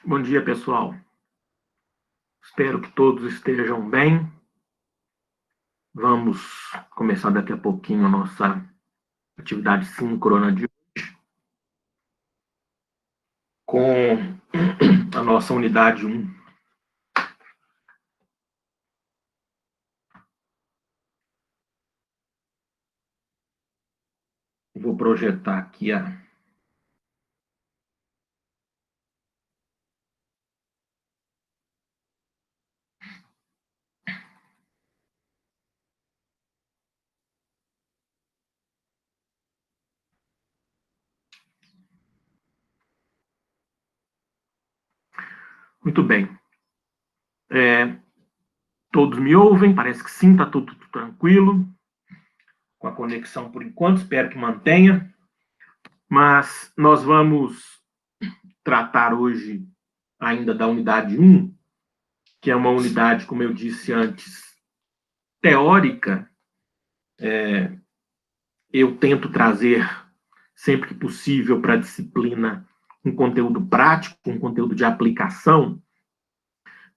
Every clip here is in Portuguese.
Bom dia, pessoal. Espero que todos estejam bem. Vamos começar daqui a pouquinho a nossa atividade síncrona de hoje com a nossa unidade 1. Vou projetar aqui a... Muito bem. Todos me ouvem? Parece que sim, está tudo tranquilo. Com a conexão por enquanto, espero que mantenha. Mas nós vamos tratar hoje ainda da unidade 1, que é uma unidade, como eu disse antes, teórica. Eu tento trazer, sempre que possível, para a disciplina um conteúdo prático, um conteúdo de aplicação,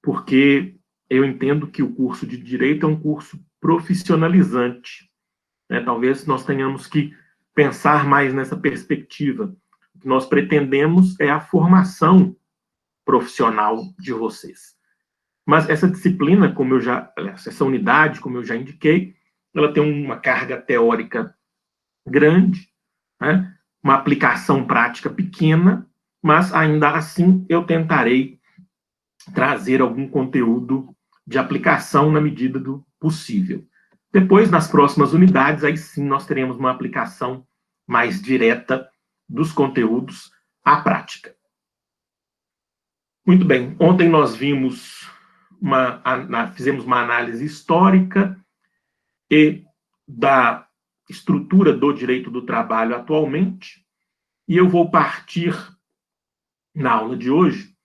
porque eu entendo que o curso de Direito é um curso profissionalizante. Talvez nós tenhamos que pensar mais nessa perspectiva. O que nós pretendemos é a formação profissional de vocês. Mas essa disciplina, essa unidade, como eu já indiquei, ela tem uma carga teórica grande, né? Uma aplicação prática pequena, mas ainda assim eu tentarei trazer algum conteúdo de aplicação na medida do possível. Depois, nas próximas unidades, aí sim nós teremos uma aplicação mais direta dos conteúdos à prática. Muito bem, ontem nós fizemos uma análise histórica e da estrutura do direito do trabalho atualmente, e eu vou partir, na aula de hoje,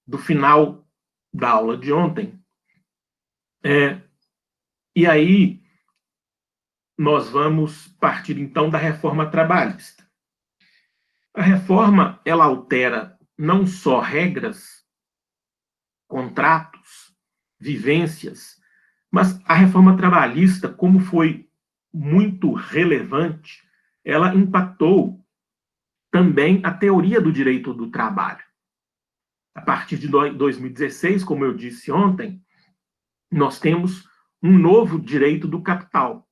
do final da aula de ontem, e aí nós vamos partir, então, da reforma trabalhista. A reforma, ela altera não só regras, contratos, vivências, mas a reforma trabalhista, como foi muito relevante, ela impactou também a teoria do direito do trabalho. A partir de 2016, como eu disse ontem, nós temos um novo direito do capital,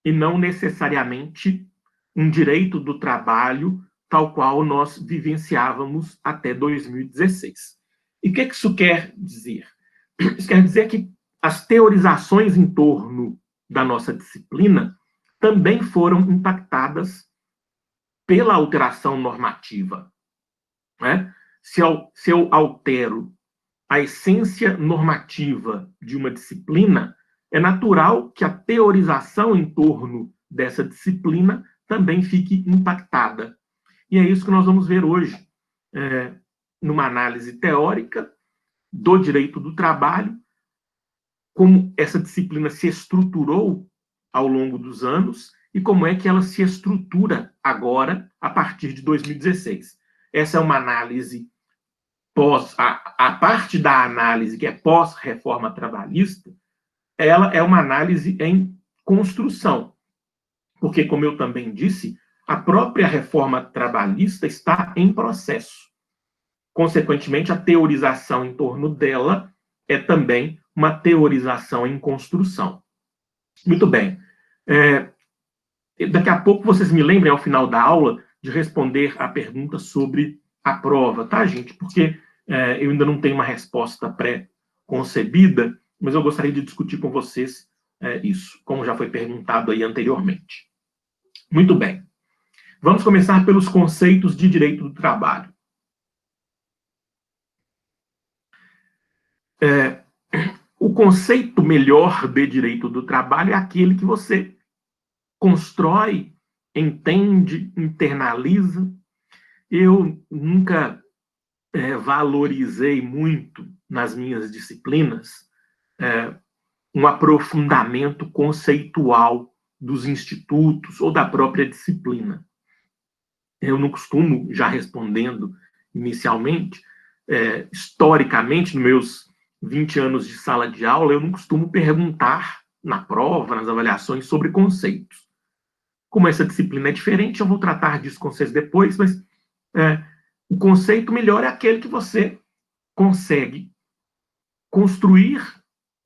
e não necessariamente um direito do trabalho tal qual nós vivenciávamos até 2016. E o que isso quer dizer? Isso quer dizer que as teorizações em torno da nossa disciplina também foram impactadas pela alteração normativa. Né? Se eu altero a essência normativa de uma disciplina, é natural que a teorização em torno dessa disciplina também fique impactada. E é isso que nós vamos ver hoje, numa análise teórica do direito do trabalho, como essa disciplina se estruturou ao longo dos anos e como é que ela se estrutura agora, a partir de 2016. Essa é uma análise a parte da análise que é pós-reforma trabalhista, ela é uma análise em construção, porque, como eu também disse, a própria reforma trabalhista está em processo. Consequentemente, a teorização em torno dela é também uma teorização em construção. Muito bem. Daqui a pouco vocês me lembrem, ao final da aula, de responder a pergunta sobre a prova, tá, gente? Porque eu ainda não tenho uma resposta pré-concebida, mas eu gostaria de discutir com vocês isso, como já foi perguntado aí anteriormente. Muito bem. Vamos começar pelos conceitos de direito do trabalho. O conceito melhor de direito do trabalho é aquele que você constrói, entende, internaliza. Eu nunca valorizei muito nas minhas disciplinas um aprofundamento conceitual dos institutos ou da própria disciplina. Eu não costumo, já respondendo inicialmente, historicamente, nos meus 20 anos de sala de aula, eu não costumo perguntar na prova, nas avaliações, sobre conceitos. Como essa disciplina é diferente, eu vou tratar disso com vocês depois, mas o conceito melhor é aquele que você consegue construir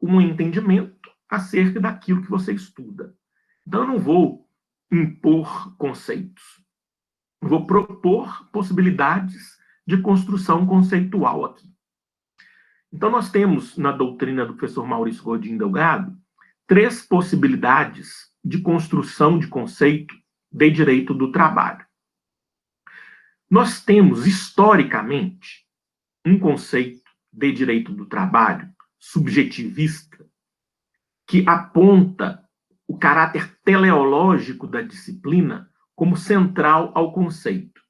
um entendimento acerca daquilo que você estuda. Então, eu não vou impor conceitos. Eu vou propor possibilidades de construção conceitual aqui. Então, nós temos, na doutrina do professor Maurício Godinho Delgado, 3 possibilidades de construção de conceito de direito do trabalho. Nós temos, historicamente, um conceito de direito do trabalho subjetivista que aponta o caráter teleológico da disciplina como central ao conceito.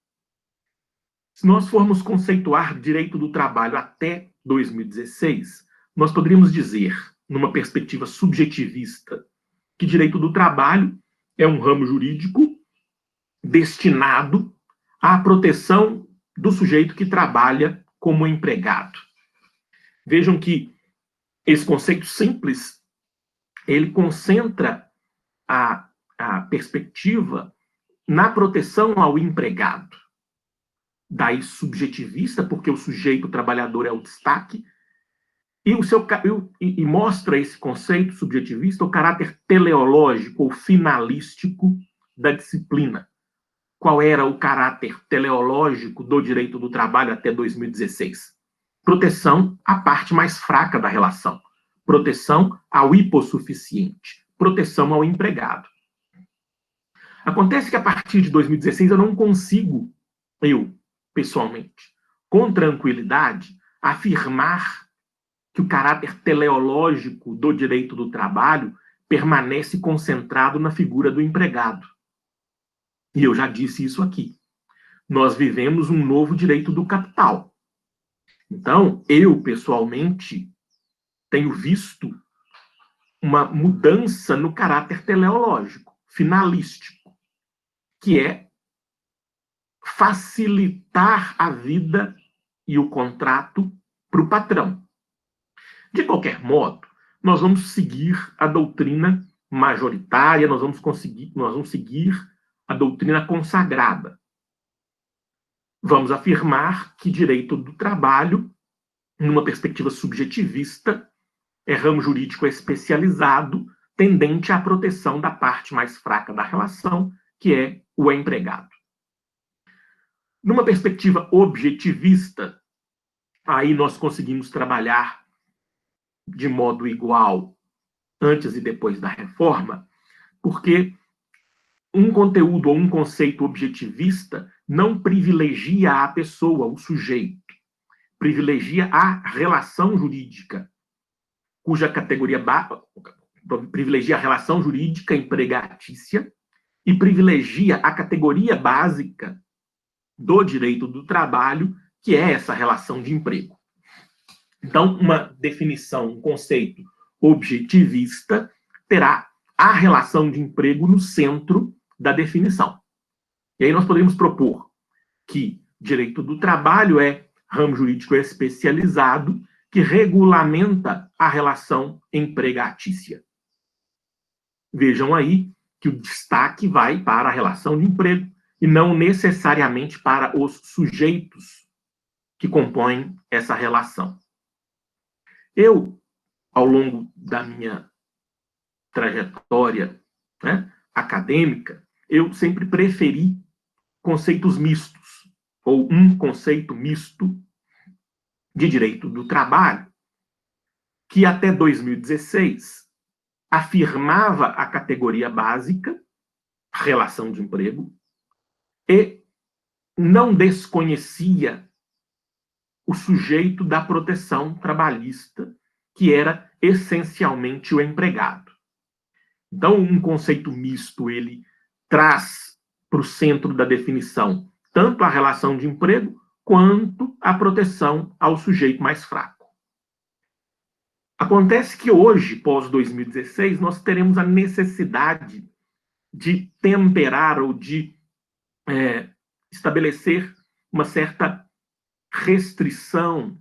Se nós formos conceituar direito do trabalho até 2016, nós poderíamos dizer, numa perspectiva subjetivista, que direito do trabalho é um ramo jurídico destinado à proteção do sujeito que trabalha como empregado. Vejam que esse conceito simples, ele concentra a perspectiva na proteção ao empregado. Daí subjetivista, porque o sujeito trabalhador é o destaque, e mostra esse conceito subjetivista o caráter teleológico ou finalístico da disciplina. Qual era o caráter teleológico do direito do trabalho até 2016? Proteção à parte mais fraca da relação, proteção ao hipossuficiente, proteção ao empregado. Acontece que a partir de 2016 eu não consigo, pessoalmente, com tranquilidade, afirmar que o caráter teleológico do direito do trabalho permanece concentrado na figura do empregado. E eu já disse isso aqui. Nós vivemos um novo direito do capital. Então, eu, pessoalmente, tenho visto uma mudança no caráter teleológico, finalístico, que é facilitar a vida e o contrato para o patrão. De qualquer modo, nós vamos seguir a doutrina majoritária, nós vamos seguir a doutrina consagrada. Vamos afirmar que direito do trabalho, numa perspectiva subjetivista, é ramo jurídico especializado, tendente à proteção da parte mais fraca da relação, que é o empregado. Numa perspectiva objetivista, aí nós conseguimos trabalhar de modo igual antes e depois da reforma, porque um conteúdo ou um conceito objetivista não privilegia a pessoa, o sujeito, privilegia a relação jurídica, cuja categoria privilegia a relação jurídica empregatícia e privilegia a categoria básica do direito do trabalho, que é essa relação de emprego. Então, uma definição, um conceito objetivista terá a relação de emprego no centro da definição. E aí nós poderíamos propor que direito do trabalho é ramo jurídico especializado que regulamenta a relação empregatícia. Vejam aí que o destaque vai para a relação de emprego e não necessariamente para os sujeitos que compõem essa relação. Eu, ao longo da minha trajetória acadêmica, eu sempre preferi conceitos mistos, ou um conceito misto de direito do trabalho, que até 2016 afirmava a categoria básica, relação de emprego, e não desconhecia o sujeito da proteção trabalhista, que era essencialmente o empregado. Então, um conceito misto, ele traz para o centro da definição tanto a relação de emprego quanto a proteção ao sujeito mais fraco. Acontece que hoje, pós-2016, nós teremos a necessidade de temperar ou de estabelecer uma certa restrição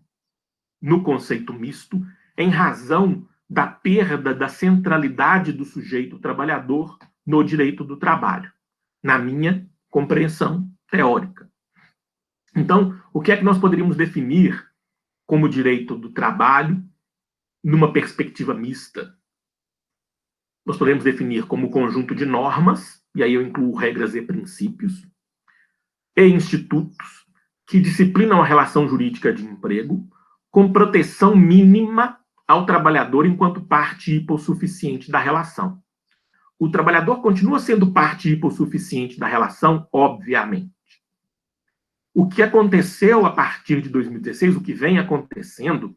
no conceito misto em razão da perda da centralidade do sujeito trabalhador no direito do trabalho, na minha compreensão teórica. Então, o que é que nós poderíamos definir como direito do trabalho numa perspectiva mista? Nós podemos definir como conjunto de normas, e aí eu incluo regras e princípios, e institutos que disciplinam a relação jurídica de emprego com proteção mínima ao trabalhador enquanto parte hipossuficiente da relação. O trabalhador continua sendo parte hipossuficiente da relação, obviamente. O que aconteceu a partir de 2016, o que vem acontecendo,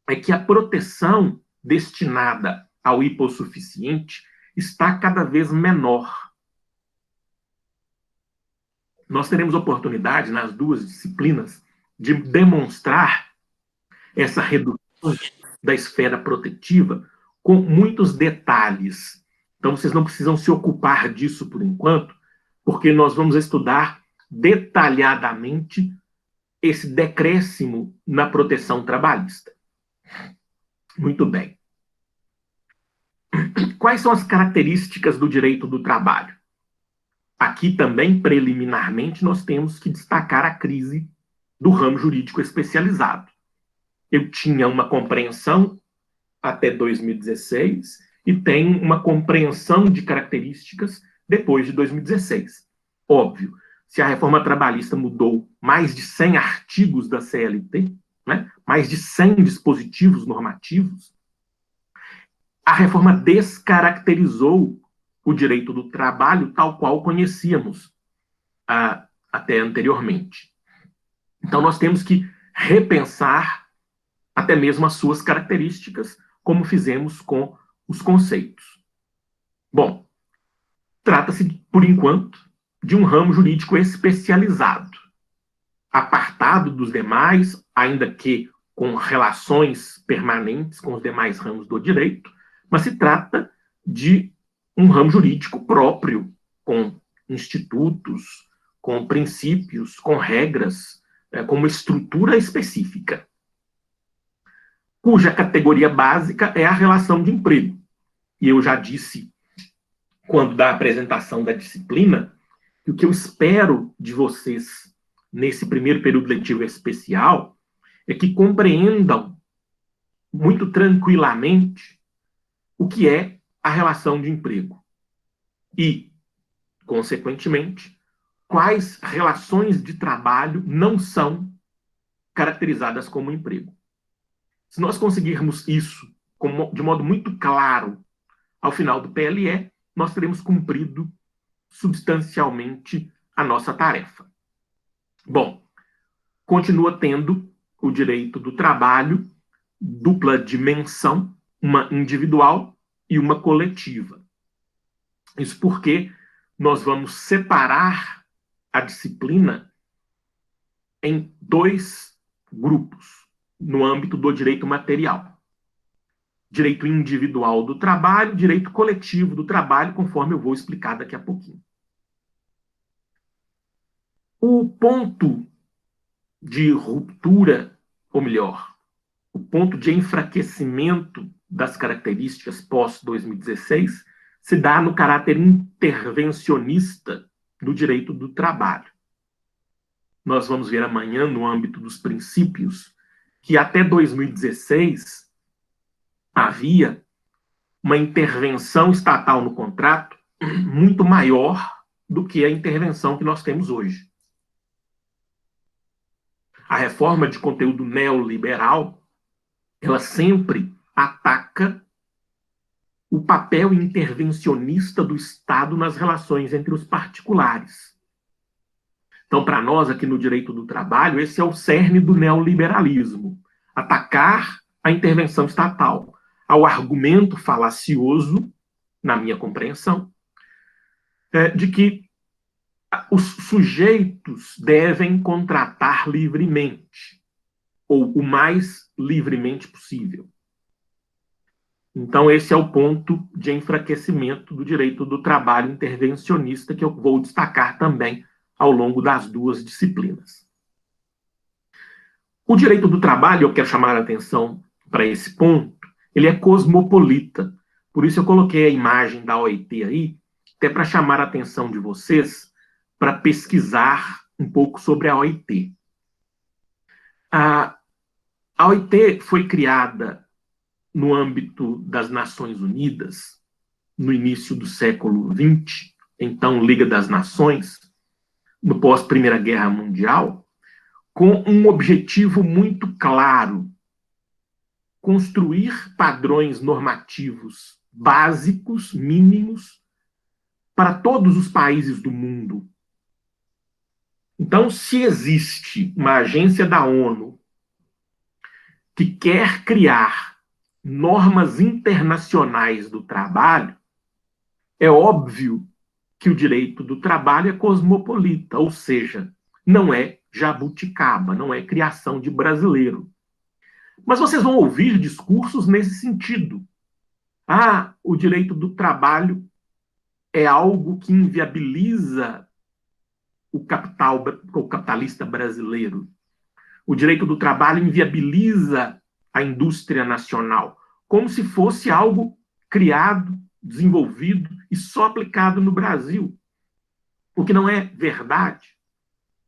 é que a proteção destinada ao hipossuficiente está cada vez menor. Nós teremos oportunidade nas duas disciplinas de demonstrar essa redução da esfera protetiva com muitos detalhes. Então, vocês não precisam se ocupar disso por enquanto, porque nós vamos estudar detalhadamente esse decréscimo na proteção trabalhista. Muito bem. Quais são as características do direito do trabalho? Aqui também, preliminarmente, nós temos que destacar a crise do ramo jurídico especializado. Eu tinha uma compreensão até 2016 e tenho uma compreensão de características depois de 2016. Óbvio, se a reforma trabalhista mudou mais de 100 artigos da CLT, né, mais de 100 dispositivos normativos, a reforma descaracterizou o direito do trabalho tal qual conhecíamos até anteriormente. Então, nós temos que repensar até mesmo as suas características, como fizemos com os conceitos. Bom, trata-se, por enquanto, de um ramo jurídico especializado, apartado dos demais, ainda que com relações permanentes com os demais ramos do direito, mas se trata de um ramo jurídico próprio, com institutos, com princípios, com regras, com uma estrutura específica, cuja categoria básica é a relação de emprego. E eu já disse, quando da apresentação da disciplina, que o que eu espero de vocês nesse primeiro período letivo especial é que compreendam muito tranquilamente o que é a relação de emprego e, consequentemente, quais relações de trabalho não são caracterizadas como emprego. Se nós conseguirmos isso de modo muito claro ao final do PLE, nós teremos cumprido substancialmente a nossa tarefa. Bom, continua tendo o direito do trabalho dupla dimensão, uma individual e uma coletiva. Isso porque nós vamos separar a disciplina em dois grupos no âmbito do direito material. Direito individual do trabalho, direito coletivo do trabalho, conforme eu vou explicar daqui a pouquinho. O ponto de ruptura, ou melhor, o ponto de enfraquecimento das características pós-2016 se dá no caráter intervencionista do direito do trabalho. Nós vamos ver amanhã, no âmbito dos princípios, que até 2016 havia uma intervenção estatal no contrato muito maior do que a intervenção que nós temos hoje. A reforma de conteúdo neoliberal, ela sempre ataca o papel intervencionista do Estado nas relações entre os particulares. Então, para nós, aqui no direito do trabalho, esse é o cerne do neoliberalismo. Atacar a intervenção estatal, ao argumento falacioso, na minha compreensão, de que os sujeitos devem contratar livremente, ou o mais livremente possível. Então, esse é o ponto de enfraquecimento do direito do trabalho intervencionista que eu vou destacar também ao longo das duas disciplinas. O direito do trabalho, eu quero chamar a atenção para esse ponto, ele é cosmopolita. Por isso eu coloquei a imagem da OIT aí, até para chamar a atenção de vocês para pesquisar um pouco sobre a OIT. A OIT foi criada no âmbito das Nações Unidas, no início do século XX, então Liga das Nações, no pós-Primeira Guerra Mundial, com um objetivo muito claro: construir padrões normativos básicos, mínimos, para todos os países do mundo. Então, se existe uma agência da ONU que quer criar normas internacionais do trabalho, é óbvio que o direito do trabalho é cosmopolita, ou seja, não é jabuticaba, não é criação de brasileiro. Mas vocês vão ouvir discursos nesse sentido. O direito do trabalho é algo que inviabiliza o capitalista brasileiro. O direito do trabalho inviabiliza a indústria nacional, como se fosse algo criado, desenvolvido e só aplicado no Brasil. O que não é verdade.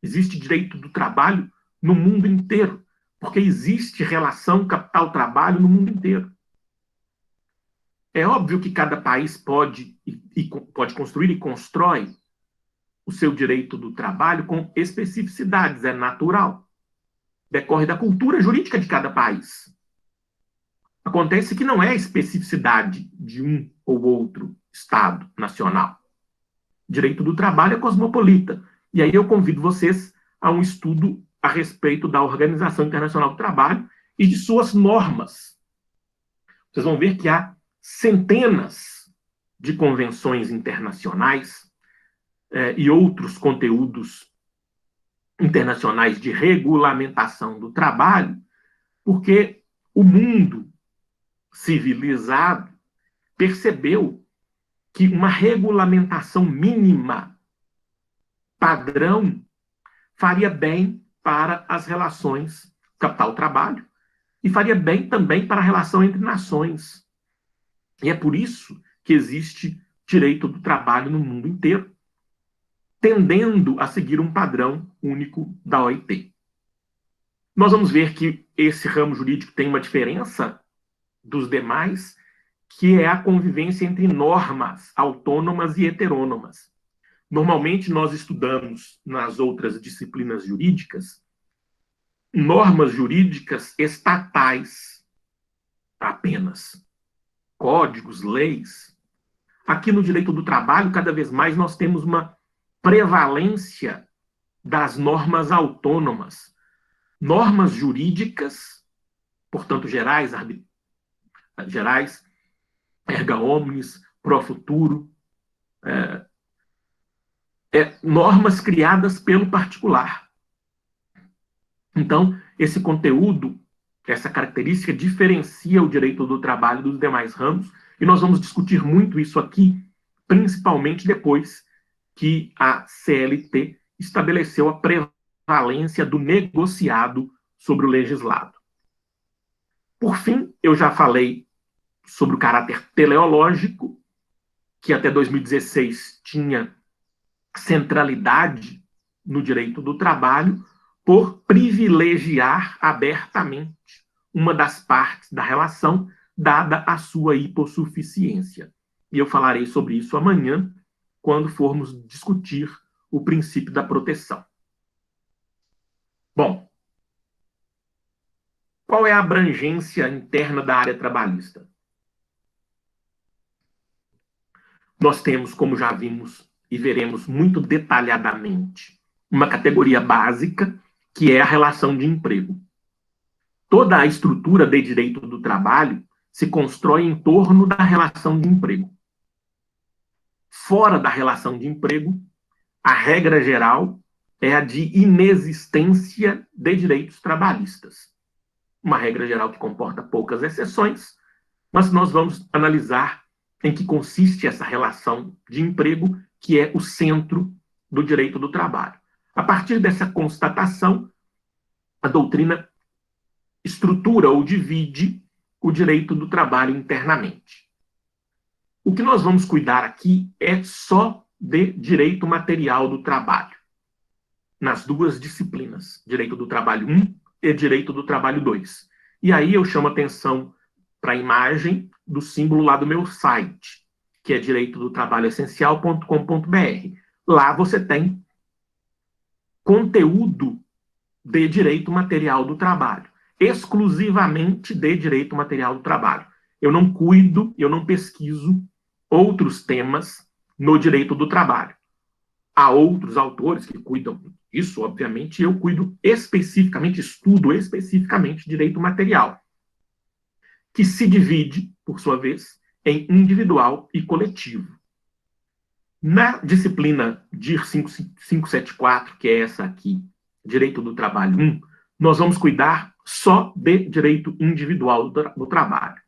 Existe direito do trabalho no mundo inteiro, porque existe relação capital-trabalho no mundo inteiro. É óbvio que cada país pode construir e constrói o seu direito do trabalho com especificidades, é natural. Decorre da cultura jurídica de cada país. Acontece que não é especificidade de um ou outro Estado nacional. O direito do trabalho é cosmopolita. E aí eu convido vocês a um estudo a respeito da Organização Internacional do Trabalho e de suas normas. Vocês vão ver que há centenas de convenções internacionais e outros conteúdos internacionais de regulamentação do trabalho, porque o mundo civilizado percebeu que uma regulamentação mínima, padrão, faria bem para as relações capital-trabalho e faria bem também para a relação entre nações. E é por isso que existe direito do trabalho no mundo inteiro, tendendo a seguir um padrão único da OIT. Nós vamos ver que esse ramo jurídico tem uma diferença dos demais, que é a convivência entre normas autônomas e heterônomas. Normalmente nós estudamos nas outras disciplinas jurídicas normas jurídicas estatais apenas, códigos, leis. Aqui no direito do trabalho, cada vez mais nós temos uma prevalência das normas autônomas, normas jurídicas, portanto gerais, erga omnes, pro futuro, normas criadas pelo particular. Então, esse conteúdo, essa característica diferencia o direito do trabalho dos demais ramos, e nós vamos discutir muito isso aqui, principalmente depois que a CLT estabeleceu a prevalência do negociado sobre o legislado. Por fim, eu já falei sobre o caráter teleológico, que até 2016 tinha centralidade no direito do trabalho, por privilegiar abertamente uma das partes da relação, dada a sua hipossuficiência. E eu falarei sobre isso amanhã, quando formos discutir o princípio da proteção. Bom, qual é a abrangência interna da área trabalhista? Nós temos, como já vimos e veremos muito detalhadamente, uma categoria básica, que é a relação de emprego. Toda a estrutura de direito do trabalho se constrói em torno da relação de emprego. Fora da relação de emprego, a regra geral é a de inexistência de direitos trabalhistas. Uma regra geral que comporta poucas exceções, mas nós vamos analisar em que consiste essa relação de emprego, que é o centro do direito do trabalho. A partir dessa constatação, a doutrina estrutura ou divide o direito do trabalho internamente. O que nós vamos cuidar aqui é só de direito material do trabalho, nas duas disciplinas, direito do trabalho 1 e direito do trabalho 2. E aí eu chamo atenção para a imagem do símbolo lá do meu site, que é direitodotrabalhoessencial.com.br. Lá você tem conteúdo de direito material do trabalho, exclusivamente de direito material do trabalho. Eu não cuido, eu não pesquiso outros temas no direito do trabalho. Há outros autores que cuidam disso, obviamente, eu cuido especificamente, estudo especificamente direito material, que se divide, por sua vez, em individual e coletivo. Na disciplina DIR 574, que é essa aqui, Direito do Trabalho 1, nós vamos cuidar só de direito individual do trabalho.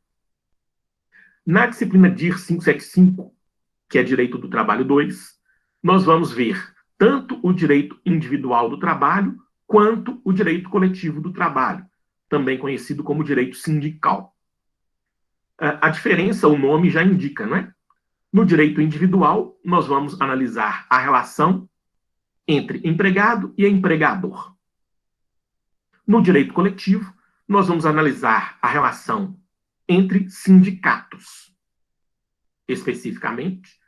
Na disciplina DIR 575, que é Direito do Trabalho 2, nós vamos ver tanto o direito individual do trabalho quanto o direito coletivo do trabalho, também conhecido como direito sindical. A diferença, o nome já indica, não é? No direito individual, nós vamos analisar a relação entre empregado e empregador. No direito coletivo, nós vamos analisar a relação entre sindicatos, especificamente,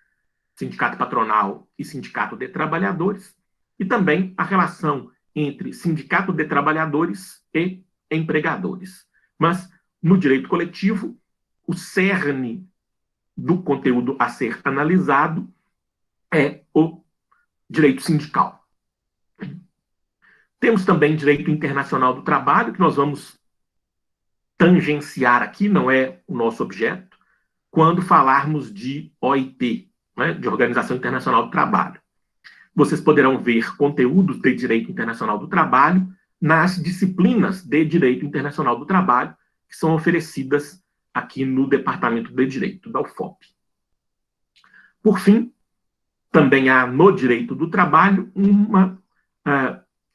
sindicato patronal e sindicato de trabalhadores, e também a relação entre sindicato de trabalhadores e empregadores. Mas, no direito coletivo, o cerne do conteúdo a ser analisado é o direito sindical. Temos também direito internacional do trabalho, que nós vamos tangenciar aqui, não é o nosso objeto, quando falarmos de OIT, né, de Organização Internacional do Trabalho. Vocês poderão ver conteúdos de direito internacional do trabalho nas disciplinas de direito internacional do trabalho que são oferecidas aqui no Departamento de Direito da UFOP. Por fim, também há no direito do trabalho uma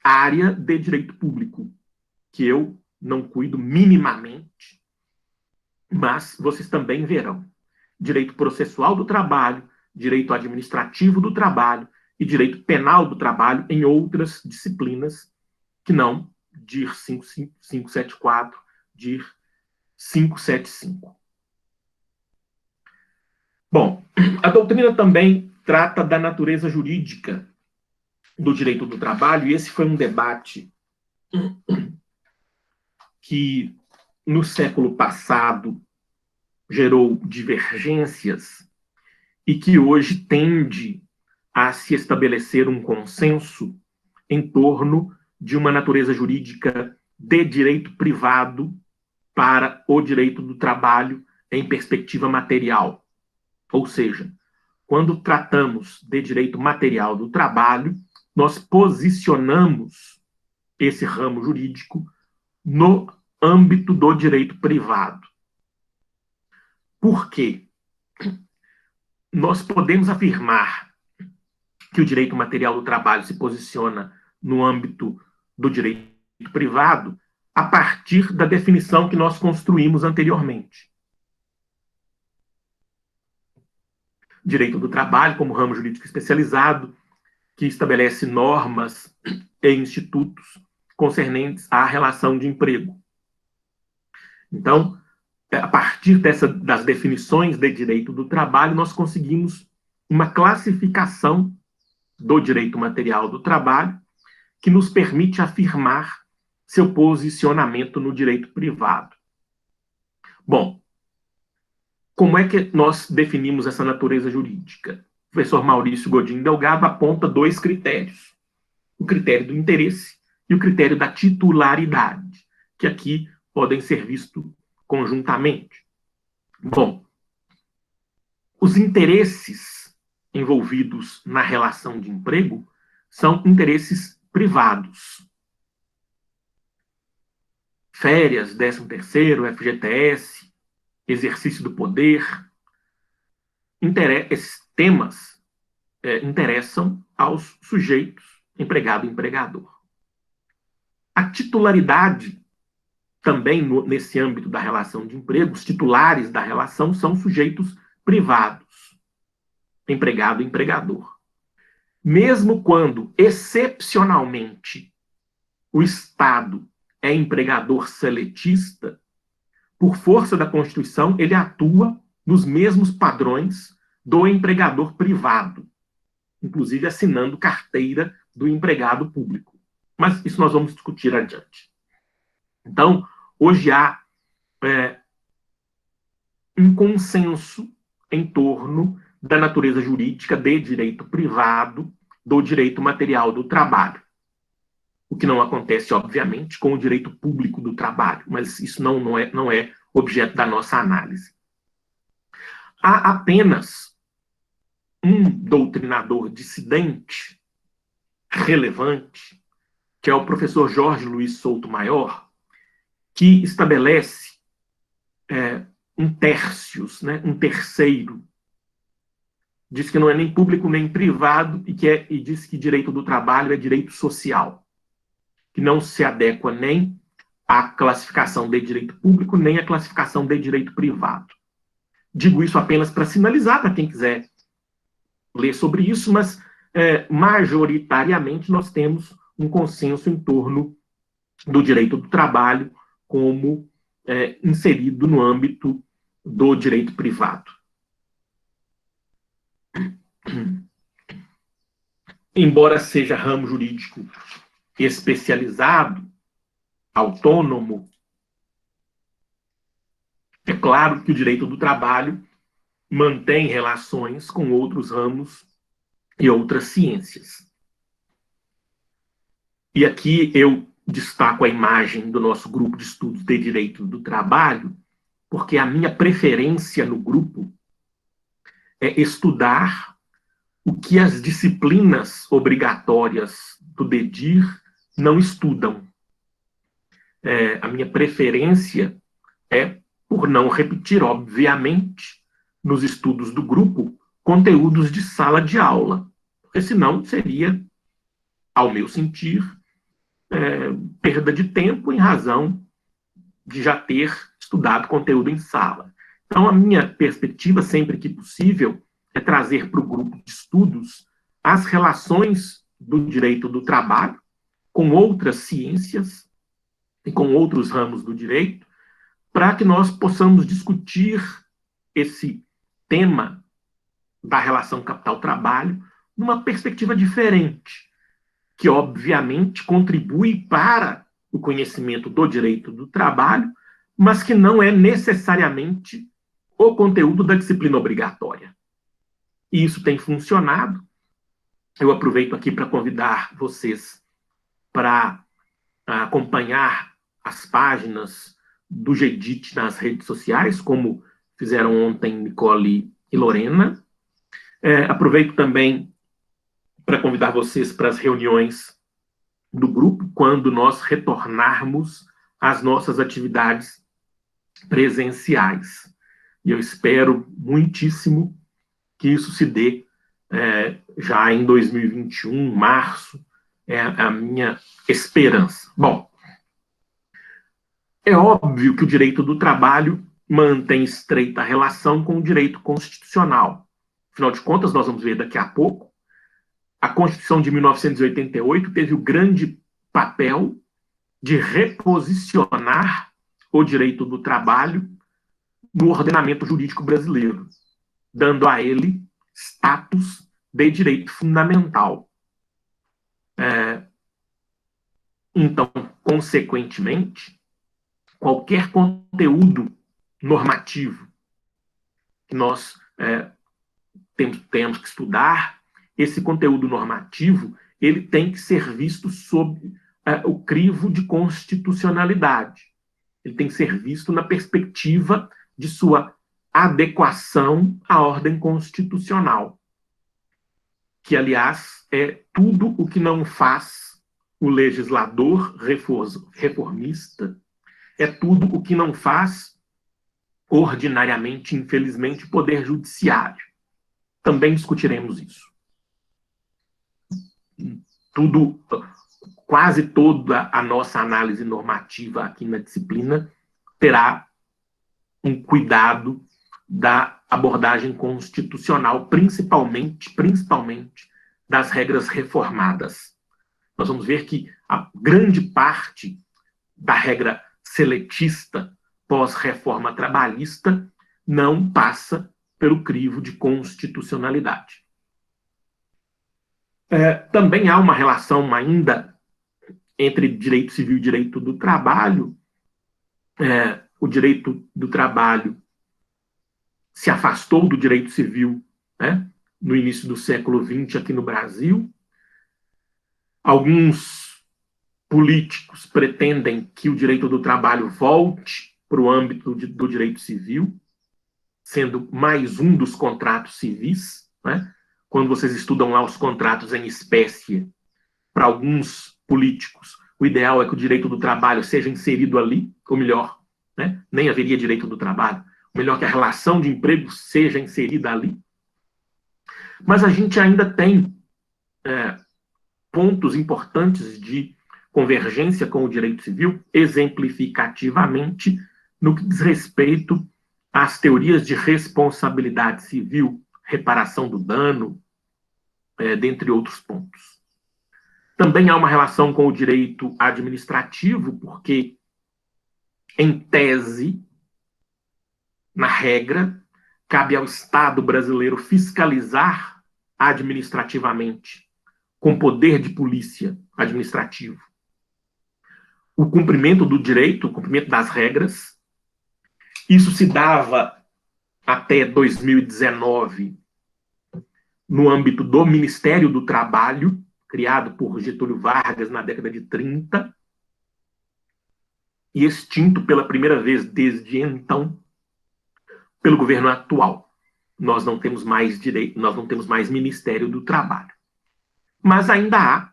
área de direito público, que eu não cuido minimamente, mas vocês também verão. Direito processual do trabalho, direito administrativo do trabalho e direito penal do trabalho em outras disciplinas que não DIR 574, DIR 575. Bom, a doutrina também trata da natureza jurídica do direito do trabalho, e esse foi um debate que no século passado gerou divergências e que hoje tende a se estabelecer um consenso em torno de uma natureza jurídica de direito privado para o direito do trabalho em perspectiva material. Ou seja, quando tratamos de direito material do trabalho, nós posicionamos esse ramo jurídico no âmbito do direito privado. Por quê? Nós podemos afirmar que o direito material do trabalho se posiciona no âmbito do direito privado a partir da definição que nós construímos anteriormente. Direito do trabalho como ramo jurídico especializado, que estabelece normas e institutos concernentes à relação de emprego. Então, a partir das definições de direito do trabalho, nós conseguimos uma classificação do direito material do trabalho que nos permite afirmar seu posicionamento no direito privado. Bom, como é que nós definimos essa natureza jurídica? O professor Maurício Godinho Delgado aponta dois critérios: o critério do interesse e o critério da titularidade, que aqui podem ser vistos conjuntamente. Bom, os interesses envolvidos na relação de emprego são interesses privados. Férias, 13º, FGTS, exercício do poder. Esses temas interessam aos sujeitos empregado e empregador. A titularidade também nesse âmbito da relação de emprego, os titulares da relação são sujeitos privados, empregado e empregador. Mesmo quando, excepcionalmente, o Estado é empregador seletista, por força da Constituição, ele atua nos mesmos padrões do empregador privado, inclusive assinando carteira do empregado público. Mas isso nós vamos discutir adiante. Então, hoje há um consenso em torno da natureza jurídica de direito privado, do direito material do trabalho. O que não acontece, obviamente, com o direito público do trabalho, mas isso não é objeto da nossa análise. Há apenas um doutrinador dissidente relevante, que é o professor Jorge Luiz Souto Maior, que estabelece um tercius, né, um terceiro. Diz que não é nem público nem privado e diz que direito do trabalho é direito social, que não se adequa nem à classificação de direito público, nem à classificação de direito privado. Digo isso apenas para sinalizar para quem quiser ler sobre isso, mas majoritariamente nós temos um consenso em torno do direito do trabalho como inserido no âmbito do direito privado. Embora seja ramo jurídico especializado, autônomo, é claro que o direito do trabalho mantém relações com outros ramos e outras ciências. E aqui eu destaco a imagem do nosso grupo de estudos de direito do trabalho, porque a minha preferência no grupo é estudar o que as disciplinas obrigatórias do DEDIR não estudam. A minha preferência é por não repetir, obviamente, nos estudos do grupo, conteúdos de sala de aula, porque senão seria, ao meu sentir, perda de tempo em razão de já ter estudado conteúdo em sala. Então, a minha perspectiva, sempre que possível, é trazer para o grupo de estudos as relações do direito do trabalho com outras ciências e com outros ramos do direito, para que nós possamos discutir esse tema da relação capital-trabalho numa perspectiva diferente, que obviamente contribui para o conhecimento do direito do trabalho, mas que não é necessariamente o conteúdo da disciplina obrigatória. E isso tem funcionado. Eu aproveito aqui para convidar vocês para acompanhar as páginas do GEDIT nas redes sociais, como fizeram ontem Nicole e Lorena. Aproveito também para convidar vocês para as reuniões do grupo, quando nós retornarmos às nossas atividades presenciais. E eu espero muitíssimo que isso se dê já em 2021, março, é a minha esperança. Bom, é óbvio que o direito do trabalho mantém estreita relação com o direito constitucional. Afinal de contas, nós vamos ver daqui a pouco, a Constituição de 1988 teve o grande papel de reposicionar o direito do trabalho no ordenamento jurídico brasileiro, dando a ele status de direito fundamental. Então, consequentemente, qualquer conteúdo normativo que nós temos que estudar, esse conteúdo normativo ele tem que ser visto sob o crivo de constitucionalidade. Ele tem que ser visto na perspectiva de sua adequação à ordem constitucional, que, aliás, é tudo o que não faz o legislador reformista, é tudo o que não faz, ordinariamente, infelizmente, o poder judiciário. Também discutiremos isso. Tudo quase toda a nossa análise normativa aqui na disciplina terá um cuidado da abordagem constitucional, principalmente das regras reformadas. Nós vamos ver que a grande parte da regra seletista pós-reforma trabalhista não passa pelo crivo de constitucionalidade. Também há uma relação ainda entre direito civil e direito do trabalho. O direito do trabalho se afastou do direito civil, né, no início do século XX aqui no Brasil. Alguns políticos pretendem que o direito do trabalho volte para o âmbito do direito civil, sendo mais um dos contratos civis, né? Quando vocês estudam lá os contratos em espécie, para alguns políticos, o ideal é que o direito do trabalho seja inserido ali, ou melhor, né, nem haveria direito do trabalho, o melhor que a relação de emprego seja inserida ali. Mas a gente ainda tem pontos importantes de convergência com o direito civil, exemplificativamente no que diz respeito às teorias de responsabilidade civil, reparação do dano, dentre outros pontos. Também há uma relação com o direito administrativo, porque, em tese, na regra, cabe ao Estado brasileiro fiscalizar administrativamente, com poder de polícia administrativo, o cumprimento do direito, o cumprimento das regras. Isso se dava até 2019 no âmbito do Ministério do Trabalho, criado por Getúlio Vargas na década de 30, e extinto pela primeira vez desde então pelo governo atual. Nós não temos mais direito, nós não temos mais Ministério do Trabalho. Mas ainda há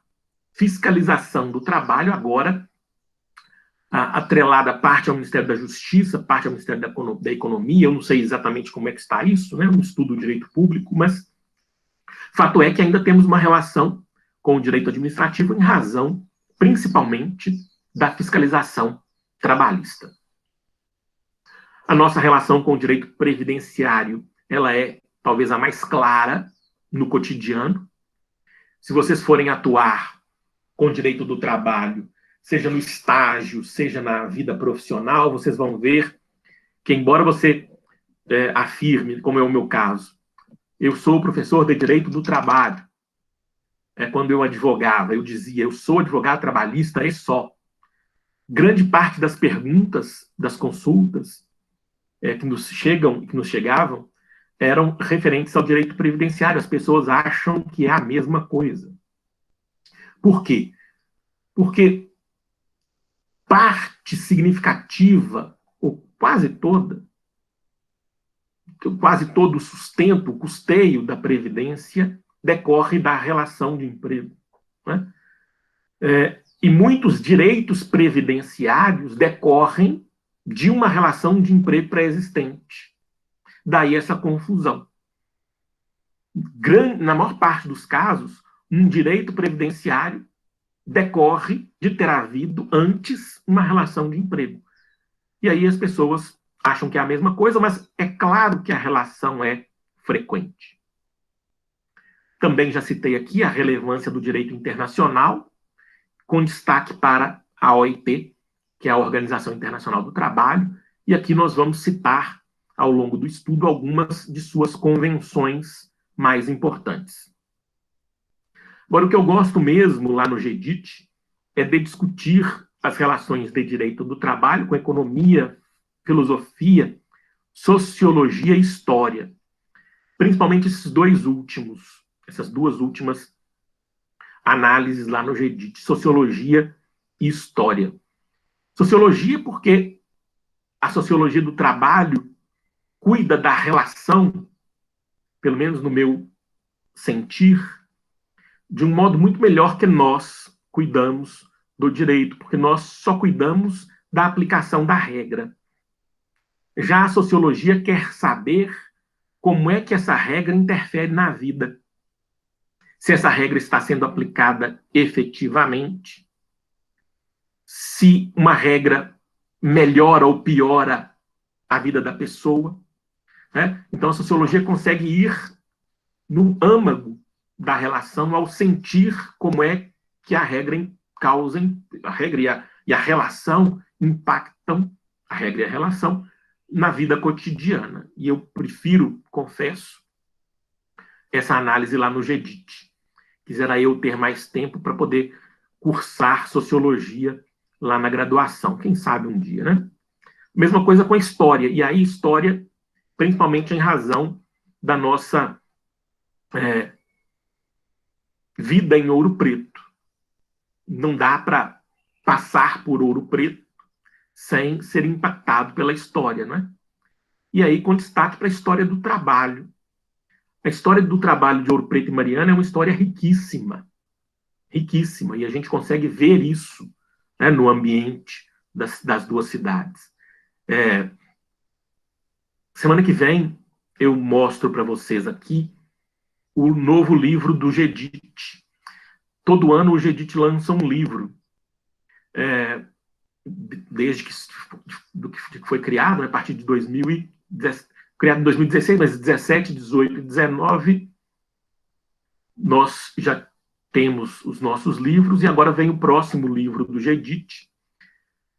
fiscalização do trabalho, agora atrelada parte ao Ministério da Justiça, parte ao Ministério da Economia. Eu não sei exatamente como é que está isso, né? Eu não estudo o direito público, mas fato é que ainda temos uma relação com o direito administrativo em razão, principalmente, da fiscalização trabalhista. A nossa relação com o direito previdenciário, ela é talvez a mais clara no cotidiano. Se vocês forem atuar com o direito do trabalho, seja no estágio, seja na vida profissional, vocês vão ver que, embora você afirme, como é o meu caso, eu sou professor de direito do trabalho. Quando eu advogava, eu dizia, eu sou advogado trabalhista e só. Grande parte das perguntas, das consultas que nos chegavam, eram referentes ao direito previdenciário. As pessoas acham que é a mesma coisa. Por quê? Porque parte significativa, ou quase todo o sustento, o custeio da Previdência decorre da relação de emprego, né? E muitos direitos previdenciários decorrem de uma relação de emprego pré-existente. Daí essa confusão. Na maior parte dos casos, um direito previdenciário decorre de ter havido antes uma relação de emprego. E aí as pessoas acham que é a mesma coisa, mas é claro que a relação é frequente. Também já citei aqui a relevância do direito internacional, com destaque para a OIT, que é a Organização Internacional do Trabalho, e aqui nós vamos citar, ao longo do estudo, algumas de suas convenções mais importantes. Agora, o que eu gosto mesmo lá no GEDIT é de discutir as relações de direito do trabalho com economia, filosofia, sociologia e história. Principalmente essas duas últimas análises lá no GEDIT, sociologia e história. Sociologia porque a sociologia do trabalho cuida da relação, pelo menos no meu sentir, de um modo muito melhor que nós cuidamos do direito, porque nós só cuidamos da aplicação da regra. Já a sociologia quer saber como é que essa regra interfere na vida. Se essa regra está sendo aplicada efetivamente, se uma regra melhora ou piora a vida da pessoa, né? Então, a sociologia consegue ir no âmago da relação ao sentir como é que a regra causa, a regra e a relação impactam, a regra e a relação, na vida cotidiana. E eu prefiro, confesso, essa análise lá no GEDIT. Quisera eu ter mais tempo para poder cursar sociologia lá na graduação. Quem sabe um dia, né? Mesma coisa com a história. E aí, história, principalmente em razão da nossa vida em Ouro Preto. Não dá para passar por Ouro Preto sem ser impactado pela história, né? E aí, com destaque para a história do trabalho. A história do trabalho de Ouro Preto e Mariana é uma história riquíssima, riquíssima, e a gente consegue ver isso, né, no ambiente das duas cidades. Semana que vem eu mostro para vocês aqui o novo livro do GEDIT. Todo ano o GEDIT lança um livro, desde que foi criado, né, a partir de 2010, criado em 2016, mas 17, 18 e 19 nós já temos os nossos livros, e agora vem o próximo livro do GEDIT,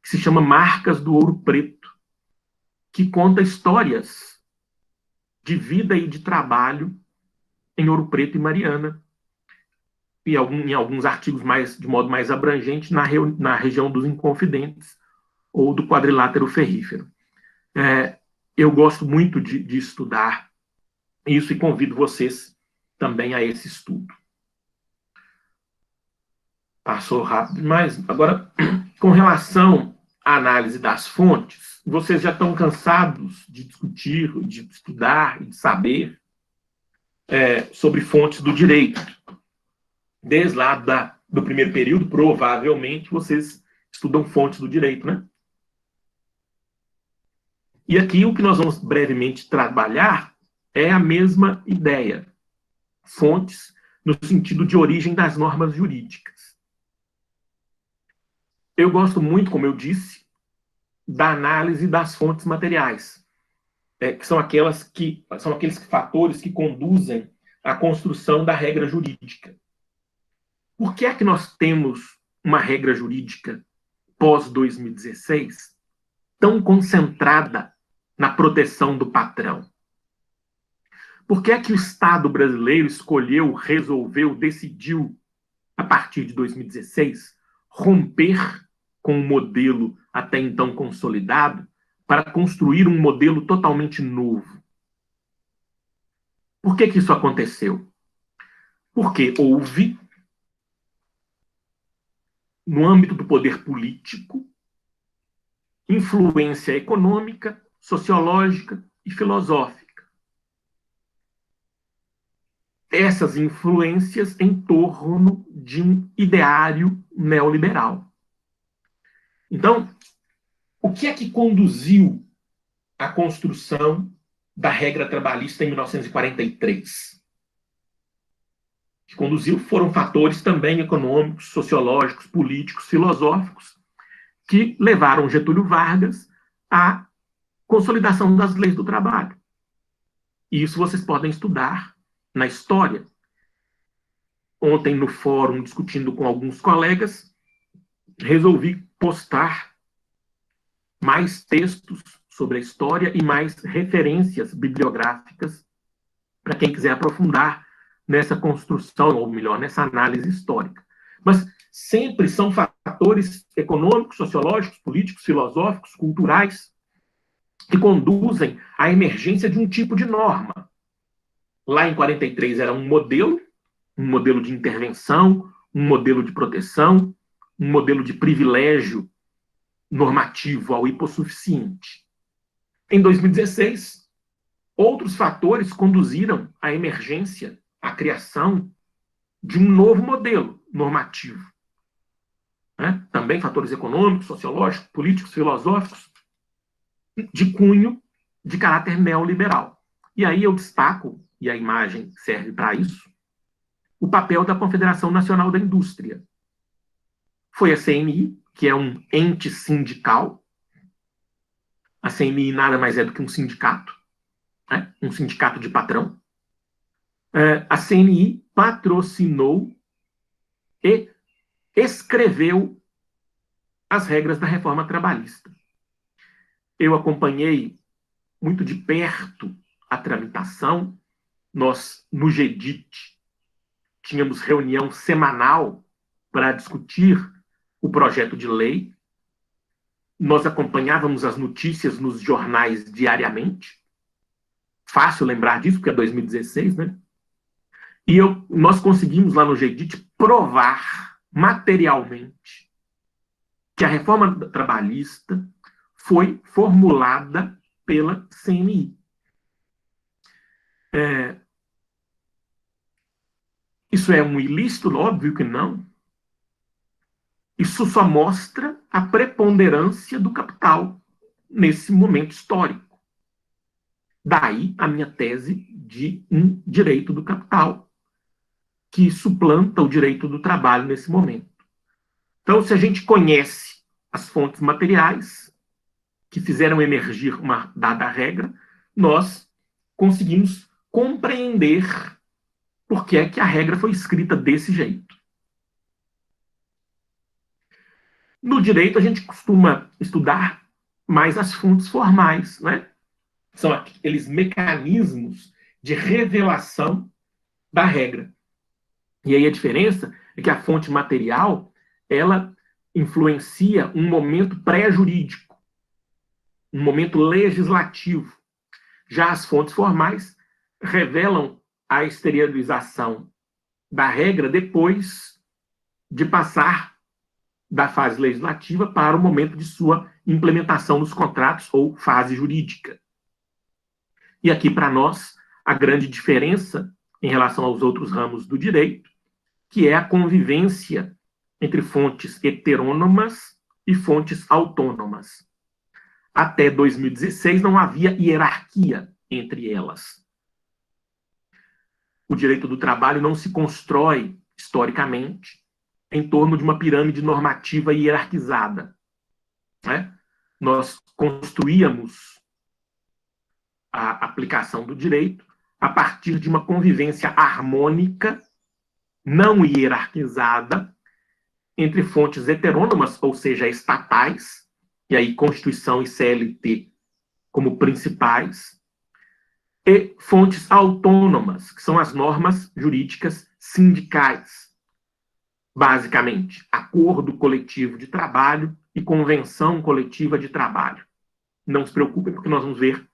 que se chama Marcas do Ouro Preto, que conta histórias de vida e de trabalho em Ouro Preto e Mariana, e em alguns artigos de modo mais abrangente na região dos Inconfidentes ou do Quadrilátero Ferrífero. Eu gosto muito de estudar isso e convido vocês também a esse estudo. Passou rápido demais. Agora, com relação à análise das fontes, vocês já estão cansados de discutir, de estudar e de saber sobre fontes do direito. Desde lá do primeiro período, provavelmente, vocês estudam fontes do direito, né? E aqui o que nós vamos brevemente trabalhar é a mesma ideia. Fontes no sentido de origem das normas jurídicas. Eu gosto muito, como eu disse, da análise das fontes materiais, que são aqueles fatores que conduzem à construção da regra jurídica. Por que é que nós temos uma regra jurídica pós-2016 tão concentrada na proteção do patrão? Por que é que o Estado brasileiro escolheu, resolveu, decidiu, a partir de 2016, romper com o modelo até então consolidado para construir um modelo totalmente novo? Por que isso aconteceu? Porque houve, no âmbito do poder político, influência econômica, sociológica e filosófica. Essas influências em torno de um ideário neoliberal. Então, o que é que conduziu à construção da regra trabalhista em 1943? O que conduziu foram fatores também econômicos, sociológicos, políticos, filosóficos, que levaram Getúlio Vargas à consolidação das leis do trabalho. E isso vocês podem estudar na história. Ontem, no fórum, discutindo com alguns colegas, resolvi postar mais textos sobre a história e mais referências bibliográficas para quem quiser aprofundar nessa construção, ou melhor, nessa análise histórica. Mas sempre são fatores econômicos, sociológicos, políticos, filosóficos, culturais, que conduzem à emergência de um tipo de norma. Lá em 43 era um modelo de intervenção, um modelo de proteção, um modelo de privilégio normativo ao hipossuficiente. Em 2016, outros fatores conduziram à emergência, à criação de um novo modelo normativo. Também fatores econômicos, sociológicos, políticos, filosóficos, de cunho de caráter neoliberal. E aí eu destaco, e a imagem serve para isso, o papel da Confederação Nacional da Indústria. Foi a CNI que é um ente sindical. A CNI nada mais é do que um sindicato, né? Um sindicato de patrão. A CNI patrocinou e escreveu as regras da reforma trabalhista. Eu acompanhei muito de perto a tramitação. Nós, no GEDIT, tínhamos reunião semanal para discutir o projeto de lei. Nós acompanhávamos as notícias nos jornais diariamente. Fácil lembrar disso, porque é 2016, né? E nós conseguimos lá no GEDIT provar materialmente que a reforma trabalhista foi formulada pela CNI. Isso é um ilícito? Óbvio que não. Isso só mostra a preponderância do capital nesse momento histórico. Daí a minha tese de um direito do capital que suplanta o direito do trabalho nesse momento. Então, se a gente conhece as fontes materiais que fizeram emergir uma dada regra, nós conseguimos compreender por que é que a regra foi escrita desse jeito. No direito, a gente costuma estudar mais as fontes formais, né? São aqueles mecanismos de revelação da regra. E aí a diferença é que a fonte material, ela influencia um momento pré-jurídico, um momento legislativo. Já as fontes formais revelam a exteriorização da regra depois de passar da fase legislativa para o momento de sua implementação nos contratos ou fase jurídica. E aqui, para nós, a grande diferença em relação aos outros ramos do direito, que é a convivência entre fontes heterônomas e fontes autônomas. Até 2016 não havia hierarquia entre elas. O direito do trabalho não se constrói, historicamente, em torno de uma pirâmide normativa hierarquizada, né? Nós construíamos a aplicação do direito a partir de uma convivência harmônica, não hierarquizada, entre fontes heterônomas, ou seja, estatais, e aí Constituição e CLT como principais, e fontes autônomas, que são as normas jurídicas sindicais. Basicamente, acordo coletivo de trabalho e convenção coletiva de trabalho. Não se preocupem, porque nós vamos ver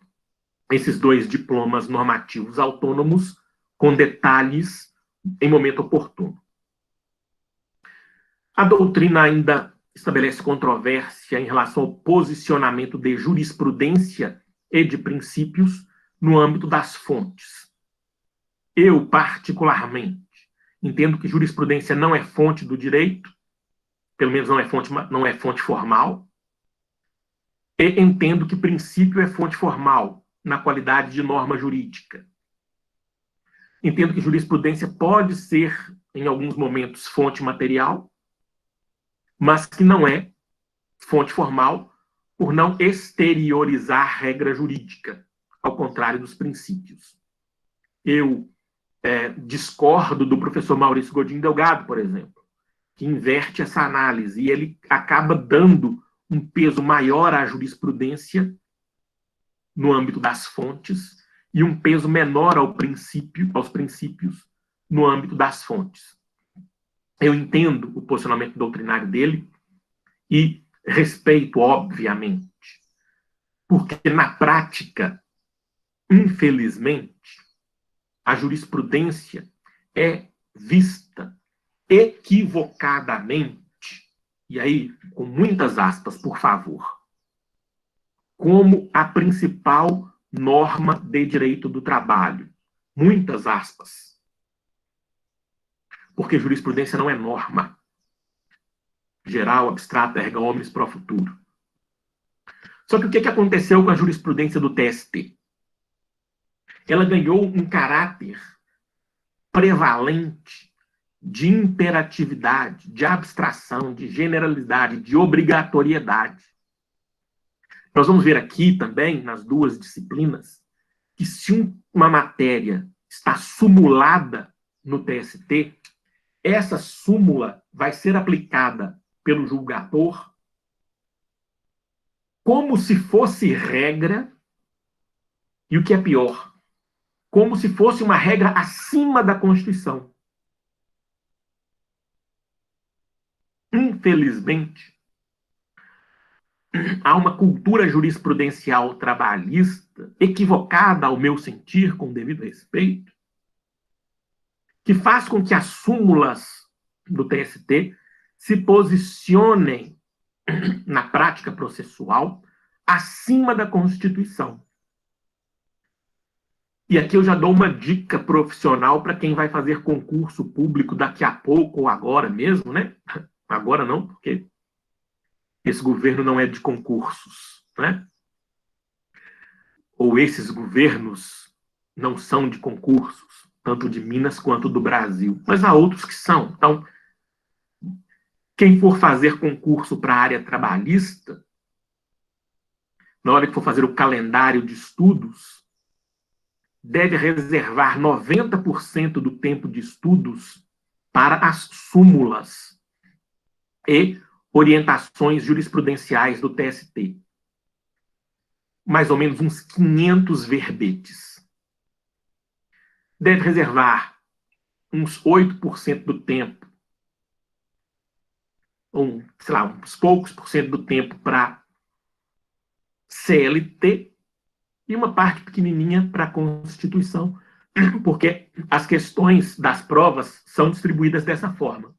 esses dois diplomas normativos autônomos com detalhes em momento oportuno. A doutrina ainda estabelece controvérsia em relação ao posicionamento de jurisprudência e de princípios no âmbito das fontes. Eu, particularmente, entendo que jurisprudência não é fonte do direito, pelo menos não é fonte formal, e entendo que princípio é fonte formal, na qualidade de norma jurídica. Entendo que jurisprudência pode ser, em alguns momentos, fonte material, mas que não é fonte formal por não exteriorizar regra jurídica, ao contrário dos princípios. Eu discordo do professor Maurício Godinho Delgado, por exemplo, que inverte essa análise e ele acaba dando um peso maior à jurisprudência no âmbito das fontes e um peso menor aos princípios no âmbito das fontes. Eu entendo o posicionamento doutrinário dele e respeito, obviamente, porque na prática, infelizmente, a jurisprudência é vista equivocadamente, e aí, com muitas aspas, por favor, como a principal norma de direito do trabalho. Muitas aspas. Porque jurisprudência não é norma. Geral, abstrata, erga omnes pro futuro. Só que o que aconteceu com a jurisprudência do TST? Ela ganhou um caráter prevalente de imperatividade, de abstração, de generalidade, de obrigatoriedade. Nós vamos ver aqui também, nas duas disciplinas, que se uma matéria está sumulada no TST, essa súmula vai ser aplicada pelo julgador como se fosse regra, e o que é pior, como se fosse uma regra acima da Constituição. Infelizmente, há uma cultura jurisprudencial trabalhista, equivocada ao meu sentir, com devido respeito, que faz com que as súmulas do TST se posicionem na prática processual acima da Constituição. E aqui eu já dou uma dica profissional para quem vai fazer concurso público daqui a pouco ou agora mesmo, né? Agora não, porque esse governo não é de concursos, né? Ou esses governos não são de concursos, tanto de Minas quanto do Brasil. Mas há outros que são. Então, quem for fazer concurso para a área trabalhista, na hora que for fazer o calendário de estudos, deve reservar 90% do tempo de estudos para as súmulas e orientações jurisprudenciais do TST. Mais ou menos uns 500 verbetes. Deve reservar uns 8% do tempo, ou, sei lá, uns poucos por cento do tempo para CLT e uma parte pequenininha para a Constituição, porque as questões das provas são distribuídas dessa forma.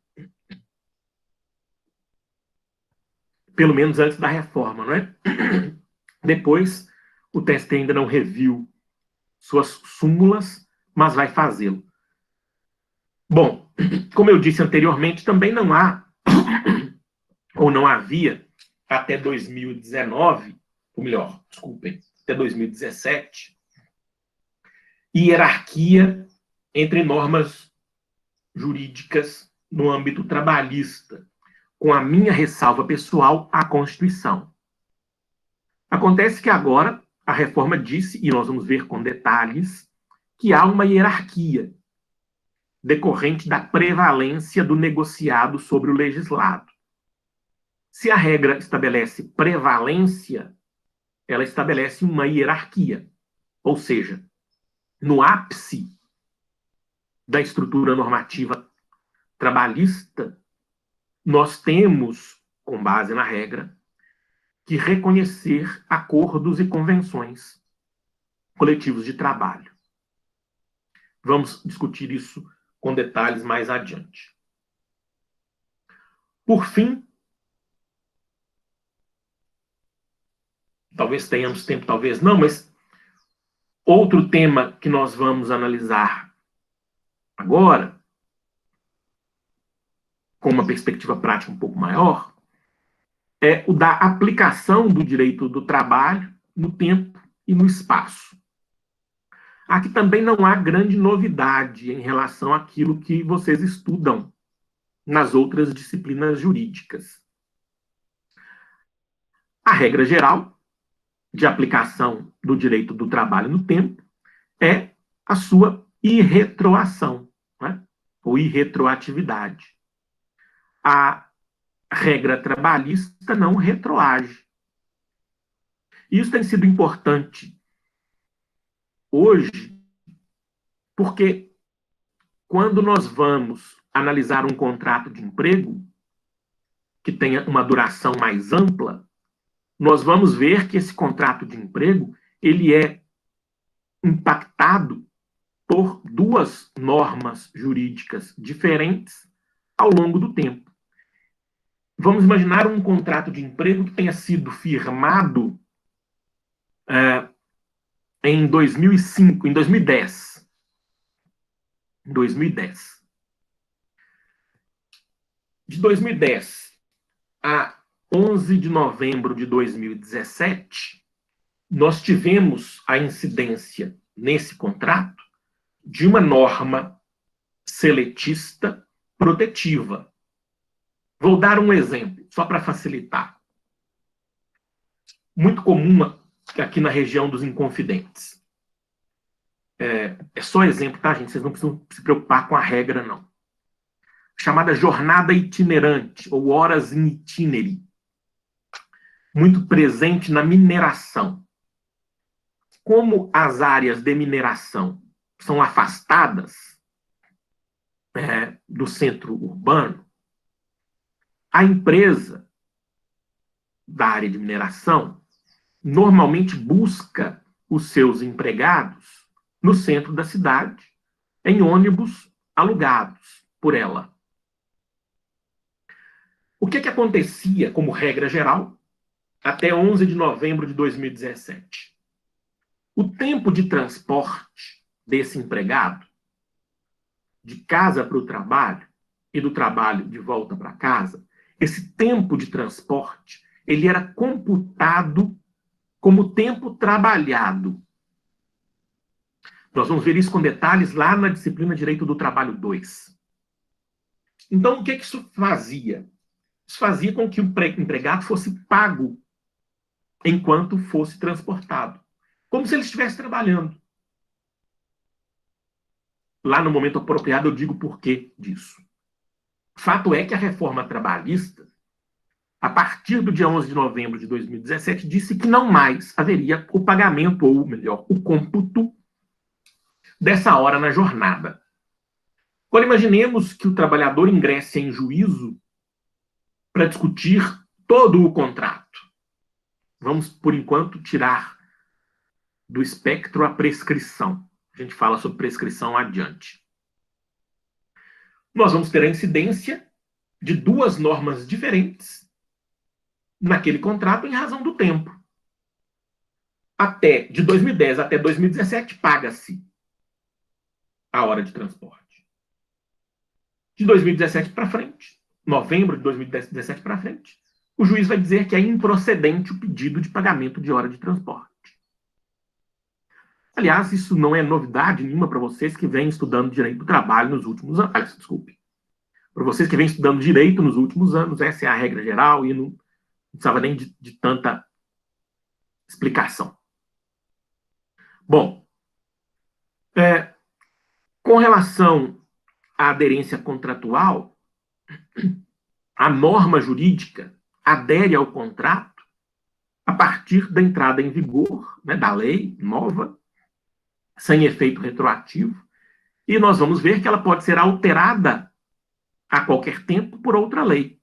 Pelo menos antes da reforma, não é? Depois, o TST ainda não reviu suas súmulas, mas vai fazê-lo. Bom, como eu disse anteriormente, também não há, ou não havia, até 2019, ou melhor, desculpem, até 2017, hierarquia entre normas jurídicas no âmbito trabalhista, com a minha ressalva pessoal à Constituição. Acontece que agora a reforma disse, e nós vamos ver com detalhes, que há uma hierarquia decorrente da prevalência do negociado sobre o legislado. Se a regra estabelece prevalência, ela estabelece uma hierarquia, ou seja, no ápice da estrutura normativa trabalhista, nós temos, com base na regra, que reconhecer acordos e convenções coletivos de trabalho. Vamos discutir isso com detalhes mais adiante. Por fim, talvez tenhamos tempo, talvez não, mas outro tema que nós vamos analisar agora, com uma perspectiva prática um pouco maior, é o da aplicação do direito do trabalho no tempo e no espaço. Aqui também não há grande novidade em relação àquilo que vocês estudam nas outras disciplinas jurídicas. A regra geral de aplicação do direito do trabalho no tempo é a sua irretroação, né? Ou irretroatividade. A regra trabalhista não retroage. Isso tem sido importante hoje, porque quando nós vamos analisar um contrato de emprego que tenha uma duração mais ampla, nós vamos ver que esse contrato de emprego ele é impactado por duas normas jurídicas diferentes ao longo do tempo. Vamos imaginar um contrato de emprego que tenha sido firmado em 2005, em 2010. Em 2010. De 2010 a 11 de novembro de 2017, nós tivemos a incidência nesse contrato de uma norma seletista protetiva. Vou dar um exemplo, só para facilitar. Muito comum aqui na região dos Inconfidentes. É só exemplo, tá, gente? Vocês não precisam se preocupar com a regra, não. Chamada jornada itinerante, ou horas in itinere. Muito presente na mineração. Como as áreas de mineração são afastadas do centro urbano, a empresa da área de mineração normalmente busca os seus empregados no centro da cidade, em ônibus alugados por ela. O que acontecia, como regra geral, até 11 de novembro de 2017? O tempo de transporte desse empregado, de casa para o trabalho e do trabalho de volta para casa, esse tempo de transporte, ele era computado como tempo trabalhado. Nós vamos ver isso com detalhes lá na disciplina Direito do Trabalho 2. Então, o que isso fazia? Isso fazia com que o empregado fosse pago enquanto fosse transportado. Como se ele estivesse trabalhando. Lá no momento apropriado eu digo por que disso. Fato é que a reforma trabalhista, a partir do dia 11 de novembro de 2017, disse que não mais haveria o pagamento, ou melhor, o cômputo dessa hora na jornada. Agora imaginemos que o trabalhador ingresse em juízo para discutir todo o contrato. Vamos, por enquanto, tirar do espectro a prescrição. A gente fala sobre prescrição adiante. Nós vamos ter a incidência de duas normas diferentes naquele contrato em razão do tempo. De 2010 até 2017, paga-se a hora de transporte. De 2017 para frente, novembro de 2017 para frente, o juiz vai dizer que é improcedente o pedido de pagamento de hora de transporte. Aliás, isso não é novidade nenhuma para vocês que vêm estudando direito do trabalho nos últimos anos. Desculpe. Para vocês que vêm estudando direito nos últimos anos, essa é a regra geral e não precisava nem de tanta explicação. Bom, com relação à aderência contratual, a norma jurídica adere ao contrato a partir da entrada em vigor, da lei nova, sem efeito retroativo, e nós vamos ver que ela pode ser alterada a qualquer tempo por outra lei.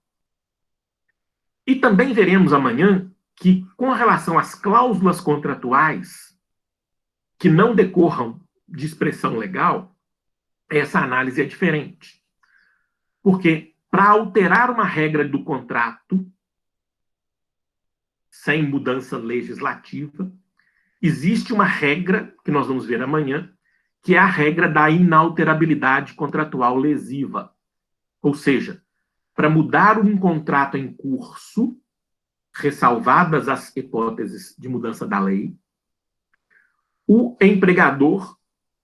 E também veremos amanhã que, com relação às cláusulas contratuais que não decorram de expressão legal, essa análise é diferente. Porque, para alterar uma regra do contrato, sem mudança legislativa, existe uma regra, que nós vamos ver amanhã, que é a regra da inalterabilidade contratual lesiva. Ou seja, para mudar um contrato em curso, ressalvadas as hipóteses de mudança da lei, o empregador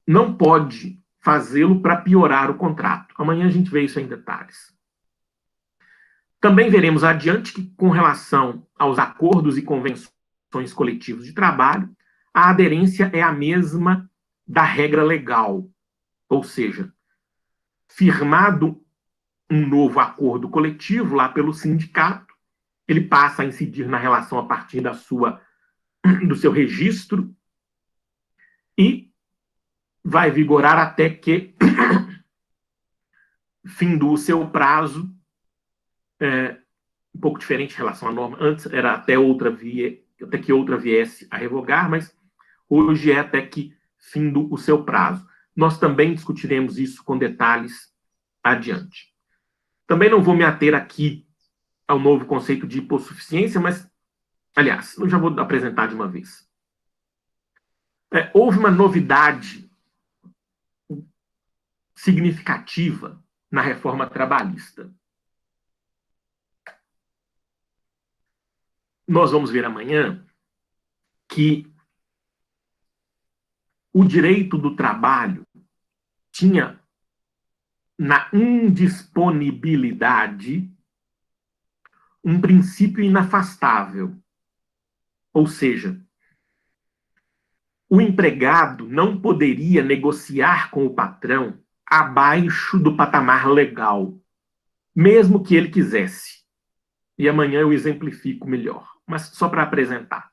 não pode fazê-lo para piorar o contrato. Amanhã a gente vê isso em detalhes. Também veremos adiante que, com relação aos acordos e convenções coletivos de trabalho, a aderência é a mesma da regra legal. Ou seja, firmado um novo acordo coletivo lá pelo sindicato, ele passa a incidir na relação a partir do seu registro e vai vigorar até que, findo o seu prazo, um pouco diferente em relação à norma. Antes era até que outra viesse a revogar, mas hoje é até que findo o seu prazo. Nós também discutiremos isso com detalhes adiante. Também não vou me ater aqui ao novo conceito de hipossuficiência, mas, aliás, eu já vou apresentar de uma vez. Houve uma novidade significativa na reforma trabalhista. Nós vamos ver amanhã que o direito do trabalho tinha na indisponibilidade um princípio inafastável. Ou seja, o empregado não poderia negociar com o patrão abaixo do patamar legal, mesmo que ele quisesse. E amanhã eu exemplifico melhor, mas só para apresentar.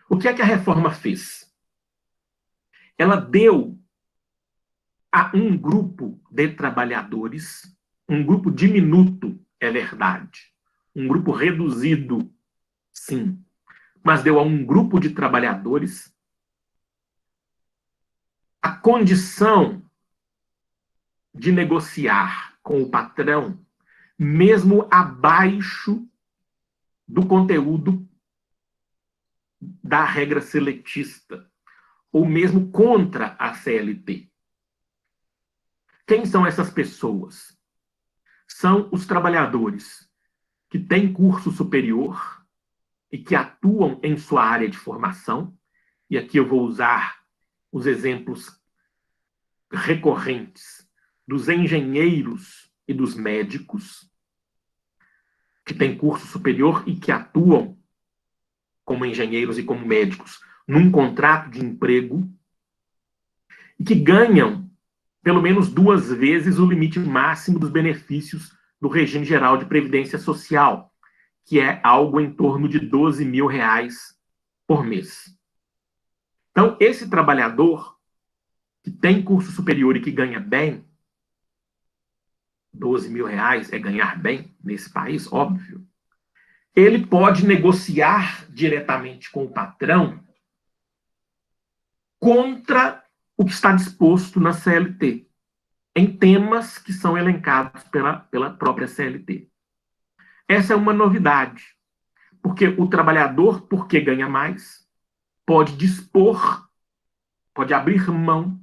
O que é que a reforma fez? Ela deu a um grupo de trabalhadores, um grupo diminuto, é verdade, um grupo reduzido, sim, mas deu a um grupo de trabalhadores a condição de negociar com o patrão, mesmo abaixo do conteúdo da regra seletista, ou mesmo contra a CLT. Quem são essas pessoas? São os trabalhadores que têm curso superior e que atuam em sua área de formação, e aqui eu vou usar os exemplos recorrentes dos engenheiros e dos médicos, que têm curso superior e que atuam como engenheiros e como médicos num contrato de emprego e que ganham pelo menos 2 vezes o limite máximo dos benefícios do regime geral de previdência social, que é algo em torno de R$ 12.000 por mês. Então, esse trabalhador que tem curso superior e que ganha bem, R$ 12.000 é ganhar bem nesse país, óbvio, ele pode negociar diretamente com o patrão contra o que está disposto na CLT, em temas que são elencados pela própria CLT. Essa é uma novidade, porque o trabalhador, porque ganha mais, pode dispor, pode abrir mão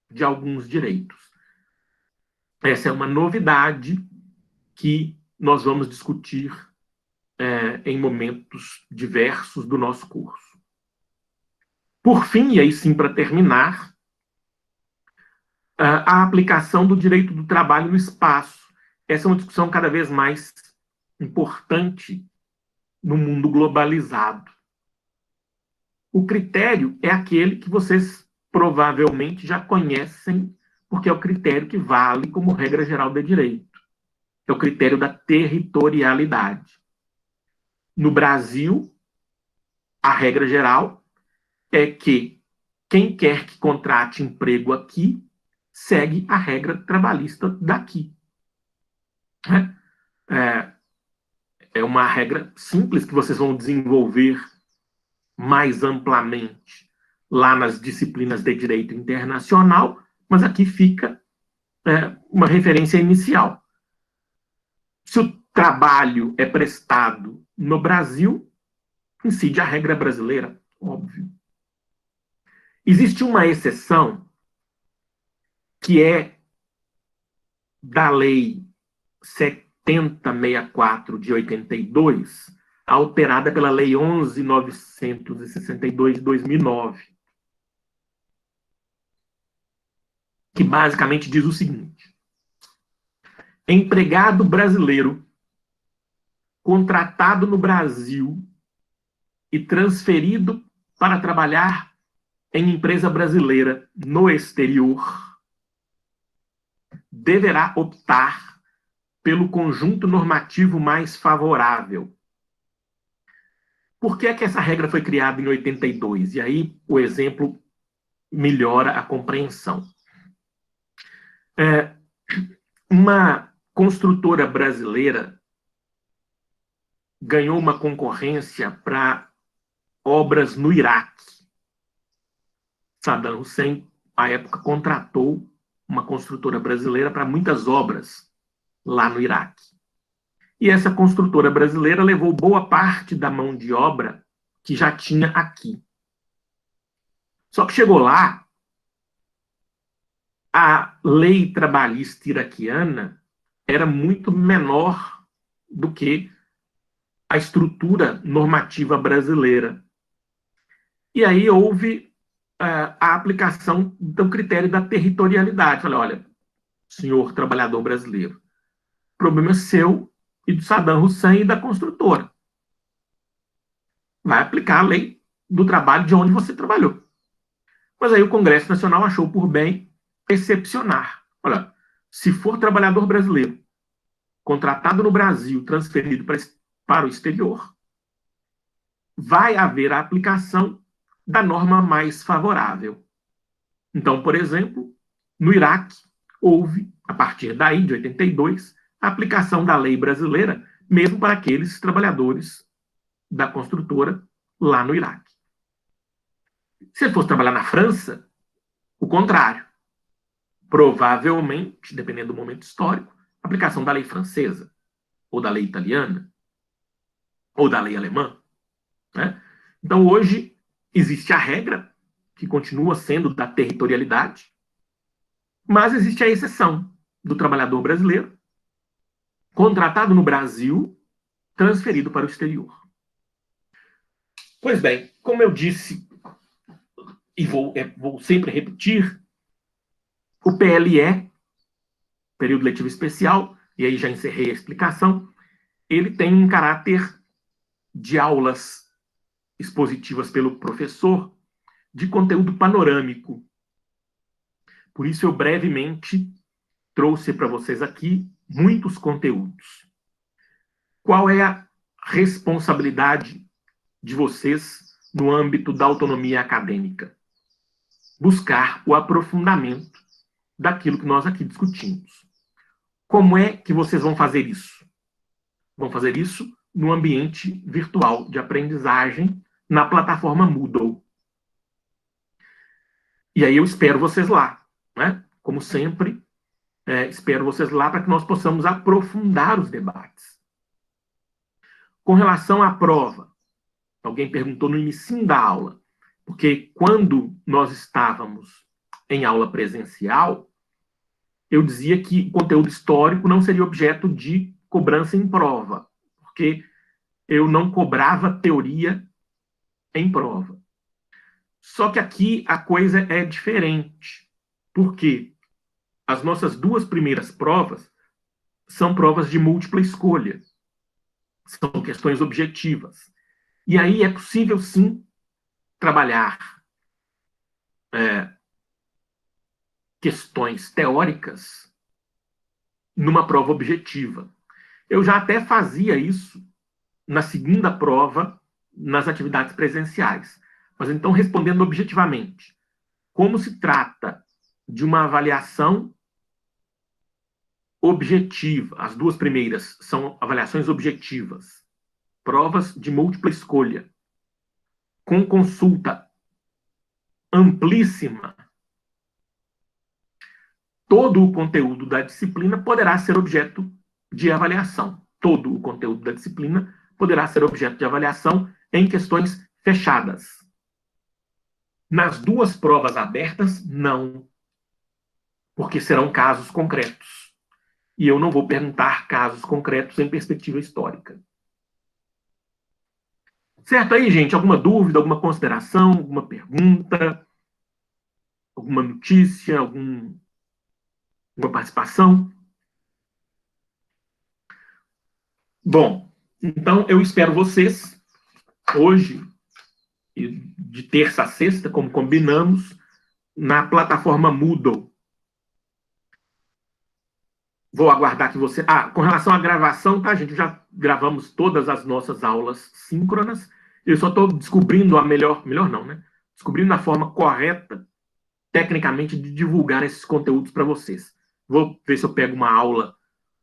de alguns direitos. Essa é uma novidade que nós vamos discutir em momentos diversos do nosso curso. Por fim, e aí sim para terminar, a aplicação do direito do trabalho no espaço. Essa é uma discussão cada vez mais importante no mundo globalizado. O critério é aquele que vocês provavelmente já conhecem, porque é o critério que vale como regra geral de direito. É o critério da territorialidade. No Brasil, a regra geral é que quem quer que contrate emprego aqui segue a regra trabalhista daqui. É uma regra simples que vocês vão desenvolver mais amplamente lá nas disciplinas de direito internacional, mas aqui fica uma referência inicial. Se o trabalho é prestado no Brasil, incide a regra brasileira, óbvio. Existe uma exceção que é da Lei 7064 de 82, alterada pela Lei 11.962 de 2009, que basicamente diz o seguinte: empregado brasileiro contratado no Brasil e transferido para trabalhar em empresa brasileira no exterior deverá optar pelo conjunto normativo mais favorável. Por que é que essa regra foi criada em 82? E aí o exemplo melhora a compreensão. Uma construtora brasileira ganhou uma concorrência para obras no Iraque. Saddam Hussein, à época, contratou uma construtora brasileira para muitas obras lá no Iraque. E essa construtora brasileira levou boa parte da mão de obra que já tinha aqui. Só que chegou lá, a lei trabalhista iraquiana era muito menor do que a estrutura normativa brasileira. E aí houve a aplicação do critério da territorialidade. Falei, olha, senhor trabalhador brasileiro. O problema é seu e do Saddam Hussein e da construtora. Vai aplicar a lei do trabalho de onde você trabalhou. Mas aí o Congresso Nacional achou por bem excepcionar. Olha, se for trabalhador brasileiro, contratado no Brasil, transferido para o exterior, vai haver a aplicação da norma mais favorável. Então, por exemplo, no Iraque, houve, a partir daí, de 82, a aplicação da lei brasileira, mesmo para aqueles trabalhadores da construtora lá no Iraque. Se ele fosse trabalhar na França, o contrário. Provavelmente, dependendo do momento histórico, a aplicação da lei francesa, ou da lei italiana, ou da lei alemã. Né? Então, hoje, existe a regra, que continua sendo da territorialidade, mas existe a exceção do trabalhador brasileiro, contratado no Brasil, transferido para o exterior. Pois bem, como eu disse, e vou sempre repetir, o PLE, período letivo especial, e aí já encerrei a explicação, ele tem um caráter de aulas expositivas pelo professor de conteúdo panorâmico. Por isso eu brevemente trouxe para vocês aqui muitos conteúdos. Qual é a responsabilidade de vocês no âmbito da autonomia acadêmica? Buscar o aprofundamento daquilo que nós aqui discutimos. Como é que vocês vão fazer isso? Vão fazer isso no ambiente virtual de aprendizagem na plataforma Moodle. E aí eu espero vocês lá, né? Como sempre, espero vocês lá para que nós possamos aprofundar os debates. Com relação à prova, alguém perguntou no início da aula, porque quando nós estávamos em aula presencial, eu dizia que o conteúdo histórico não seria objeto de cobrança em prova, porque eu não cobrava teoria em prova. Só que aqui a coisa é diferente, porque as nossas duas primeiras provas são provas de múltipla escolha, são questões objetivas. E aí é possível, sim, trabalhar questões teóricas numa prova objetiva. Eu já até fazia isso na segunda prova, nas atividades presenciais. Mas então, respondendo objetivamente, como se trata de uma avaliação objetiva, as duas primeiras são avaliações objetivas, provas de múltipla escolha, com consulta amplíssima, todo o conteúdo da disciplina poderá ser objeto de avaliação. Todo o conteúdo da disciplina poderá ser objeto de avaliação em questões fechadas. Nas duas provas abertas, não. Porque serão casos concretos. E eu não vou perguntar casos concretos em perspectiva histórica. Certo aí, gente? Alguma dúvida, alguma consideração, alguma pergunta, alguma notícia, alguma participação? Bom, então eu espero vocês hoje, de terça a sexta, como combinamos, na plataforma Moodle. Vou aguardar que você... com relação à gravação, tá, gente? Já gravamos todas as nossas aulas síncronas. Eu só estou descobrindo a melhor não, né? Descobrindo a forma correta, tecnicamente, de divulgar esses conteúdos para vocês. Vou ver se eu pego uma aula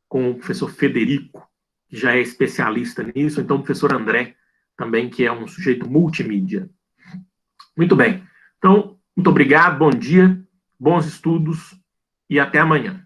com o professor Federico, que já é especialista nisso, então o professor André, também, que é um sujeito multimídia. Muito bem. Então, muito obrigado, bom dia, bons estudos e até amanhã.